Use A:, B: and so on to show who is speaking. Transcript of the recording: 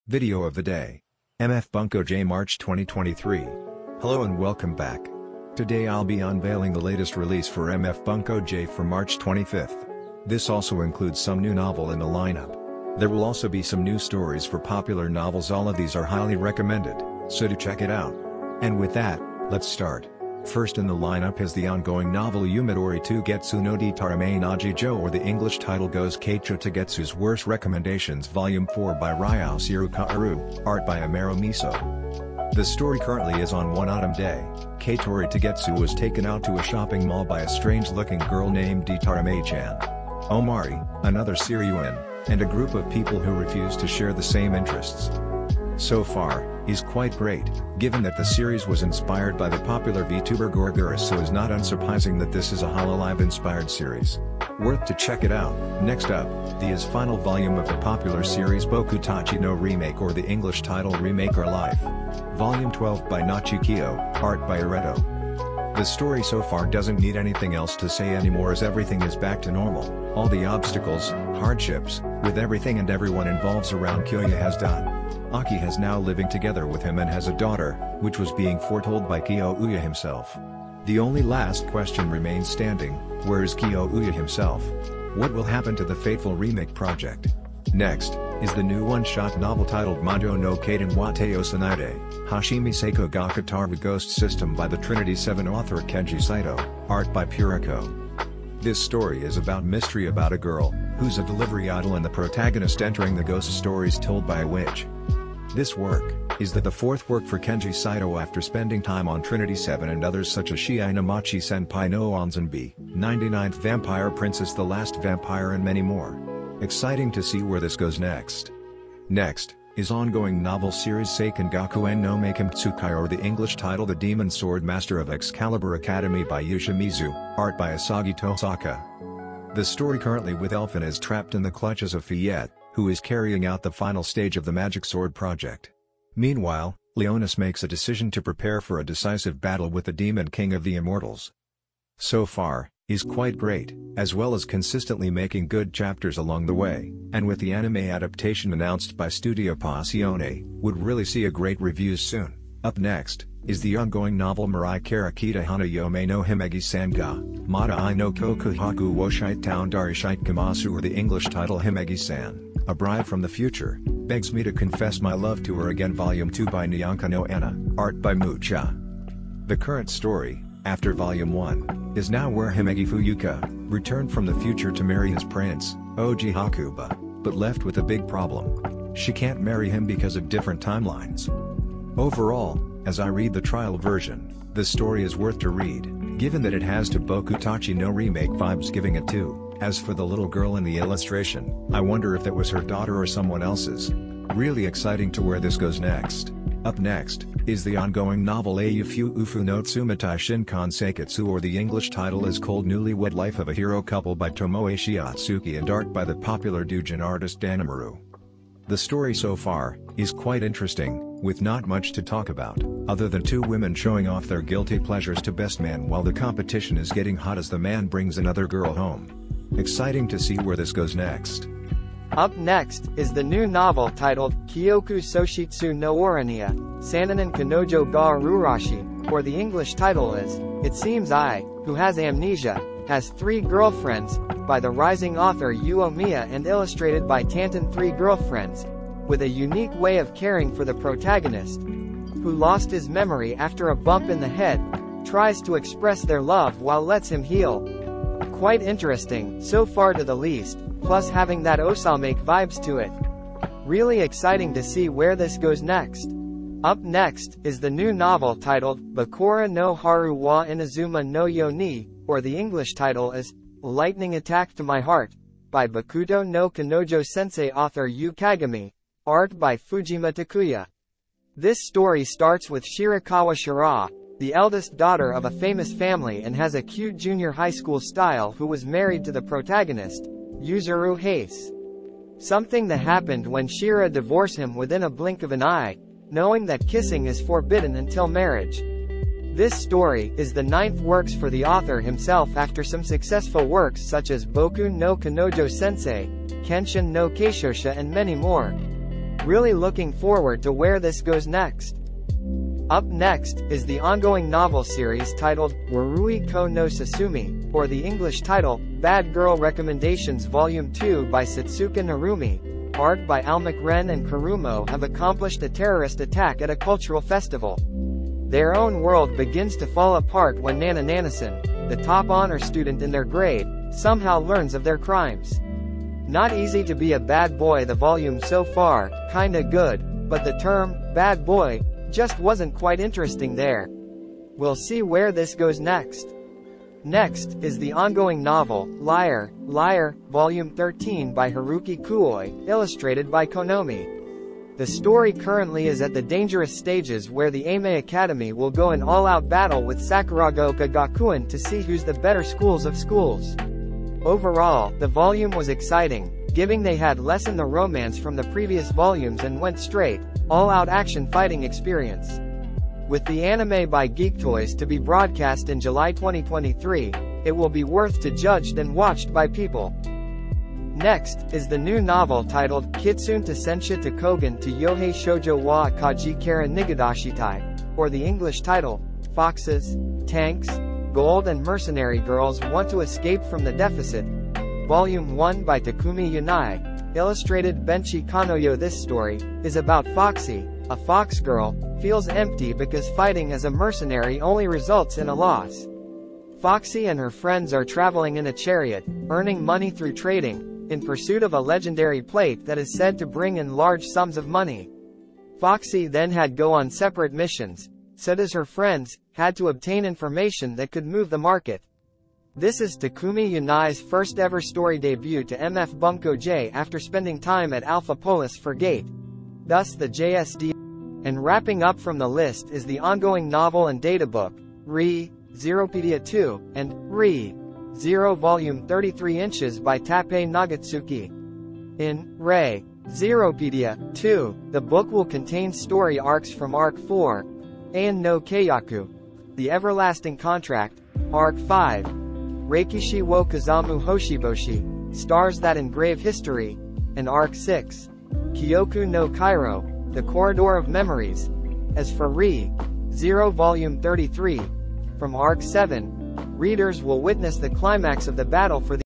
A: Video of the day. MF Bunko J March 2023. Hello and welcome back. Today I'll be unveiling the latest release for MF Bunko J for March 25th. This also includes some new novel in the lineup. There will also be some new stories for popular novels. All of these are highly recommended, so do check it out. And with that, let's start. First in the lineup is the ongoing novel Umidori to Getsu no Ditarame Naji Jo, or the English title goes Keicho to Getsu's Worst Recommendations Volume 4 by Ryao Shirukaru, art by Amaro Miso. The story currently is on one autumn day. Keitori Togetsu was taken out to a shopping mall by a strange-looking girl named Ditarame-chan. Omari, another Siryuin, and a group of people who refuse to share the same interests. So far, he's quite great, given that the series was inspired by the popular VTuber Gorgurus, so it's not unsurprising that this is a Hololive-inspired series. Worth to check it out. Next up, the final volume of the popular series Bokutachi no Remake, or the English title Remake Our Life. Volume 12 by Nachikyo, art by Gerardo. The story so far doesn't need anything else to say anymore, as everything is back to normal. All the obstacles, hardships, with everything and everyone involved around Kyoya has done. Aki has now living together with him and has a daughter, which was being foretold by Kyoya himself. The only last question remains standing: where is Kyoya himself? What will happen to the fateful remake project? Next is the new one-shot novel titled Manjo no Kaden wa Teo Sanaide, Hashimi Seiko ga Kataru Ghost System by the Trinity 7 author Kenji Saito, art by Puriko. This story is about mystery about a girl, who's a delivery idol, and the protagonist entering the ghost stories told by a witch. This work is the fourth work for Kenji Saito after spending time on Trinity 7 and others such as Shiai Namachi Senpai no Onzenbi, 99th Vampire Princess, The Last Vampire, and many more. Exciting to see where this goes next. Next is ongoing novel series Seiken Gakuen no Meikim Tsukai, or the English title The Demon Sword Master of Excalibur Academy by Yoshimizu, art by Asagi Tosaka. The story currently with Elfin is trapped in the clutches of Fillette, who is carrying out the final stage of the Magic Sword project. Meanwhile, Leonis makes a decision to prepare for a decisive battle with the Demon King of the Immortals. So far, he's quite great, as well as consistently making good chapters along the way, and with the anime adaptation announced by Studio Passione, would really see a great reviews soon. Up next is the ongoing novel Mirai Karakita Hana Yome no Himegi Sanga, Mata I no Kokuhaku wo Shite Town Dari Shite Kamasu, or the English title Himegi-san, A Bride from the Future, Begs Me to Confess My Love to Her Again Volume 2 by Nyanka no Anna, art by Mucha. The current story, after Volume 1, is now where Himegi Fuyuka returned from the future to marry his prince, Oji Hakuba, but left with a big problem. She can't marry him because of different timelines. Overall, as I read the trial version, the story is worth to read, given that it has to Bokutachi no Remake vibes, giving it 2. As for the little girl in the illustration, I wonder if that was her daughter or someone else's. Really exciting to where this goes next. Up next is the ongoing novel Ayufu Ufu no Tsumatai Shinkan Seiketsu, or the English title is Cold Newlywed Life of a Hero Couple by Tomoe Shiatsuki and art by the popular doujin artist Danamaru. The story so far is quite interesting, with not much to talk about, other than two women showing off their guilty pleasures to best man while the competition is getting hot as the man brings another girl home. Exciting to see where this goes next.
B: Up next is the new novel titled Kyoku Soshitsu no Orania, Sananen Kanojo ga Rurashi, or the English title is It Seems I, Who Has Amnesia, Has 3 Girlfriends, by the rising author Yuo Miya and illustrated by Tantan 3 Girlfriends, with a unique way of caring for the protagonist, who lost his memory after a bump in the head, tries to express their love while lets him heal. Quite interesting, so far to the least, plus having that Osamake vibes to it. Really exciting to see where this goes next. Up next is the new novel titled Bakura no Haru wa Inazuma no Yoni, or the English title is Lightning Attack to My Heart, by Bakuto no Kanojo Sensei author Yu Kagami, art by Fujima Takuya. This story starts with Shirakawa Shira, the eldest daughter of a famous family and has a cute junior high school style, who was married to the protagonist, Yuzuru Hase. Something that happened when Shira divorced him within a blink of an eye, knowing that kissing is forbidden until marriage. This story is the 9th works for the author himself after some successful works such as Boku no Kanojo Sensei, Kenshin no Keishosha and many more. Really looking forward to where this goes next. Up next is the ongoing novel series titled Warui Ko no Sasumi, or the English title, Bad Girl Recommendations Volume 2 by Satsuka Narumi. Art by Almec Ren and Karumo have accomplished a terrorist attack at a cultural festival. Their own world begins to fall apart when Nana Nanasan, the top honor student in their grade, somehow learns of their crimes. Not easy to be a bad boy. The volume so far, kinda good, but the term, bad boy, just wasn't quite interesting there. We'll see where this goes next. Next is the ongoing novel, Liar, Volume 13 by Haruki Kuoi, illustrated by Konomi. The story currently is at the dangerous stages where the Ame Academy will go an all-out battle with Sakuragaoka Gakuen to see who's the better schools of schools. Overall, the volume was exciting, given they had lessened the romance from the previous volumes and went straight, all-out action fighting experience. With the anime by Geek Toys to be broadcast in July 2023, it will be worth to judged and watched by people. Next is the new novel titled Kitsune to Sensha to Kogen to Yohei Shoujo wa Kaji Kara Nigadashitai, or the English title, Foxes, Tanks, Gold and Mercenary Girls Want to Escape from the Deficit. Volume 1 by Takumi Yanai, illustrated Benchi Kanoyo. This story is about Foxy, a fox girl, feels empty because fighting as a mercenary only results in a loss. Foxy and her friends are traveling in a chariot, earning money through trading, in pursuit of a legendary plate that is said to bring in large sums of money. Foxy then had go on separate missions, so does her friends, had to obtain information that could move the market. This is Takumi Yanai's first ever story debut to MF Bunko J after spending time at Alpha Polis for Gate. Thus the JSD. And wrapping up from the list is the ongoing novel and databook, Re: Zeropedia 2, and Re: Zero Volume 33 inches by Tappei Nagatsuki. In Re: Zeropedia 2, the book will contain story arcs from Arc 4, Ain no Keiyaku, The Everlasting Contract, Arc 5, Reikishi wo Kazamu Hoshiboshi, Stars That Engrave History, and Arc 6, Kyoku no Kairo, The Corridor of Memories. As for Re: Zero Volume 33, from Arc 7, readers will witness the climax of the battle for the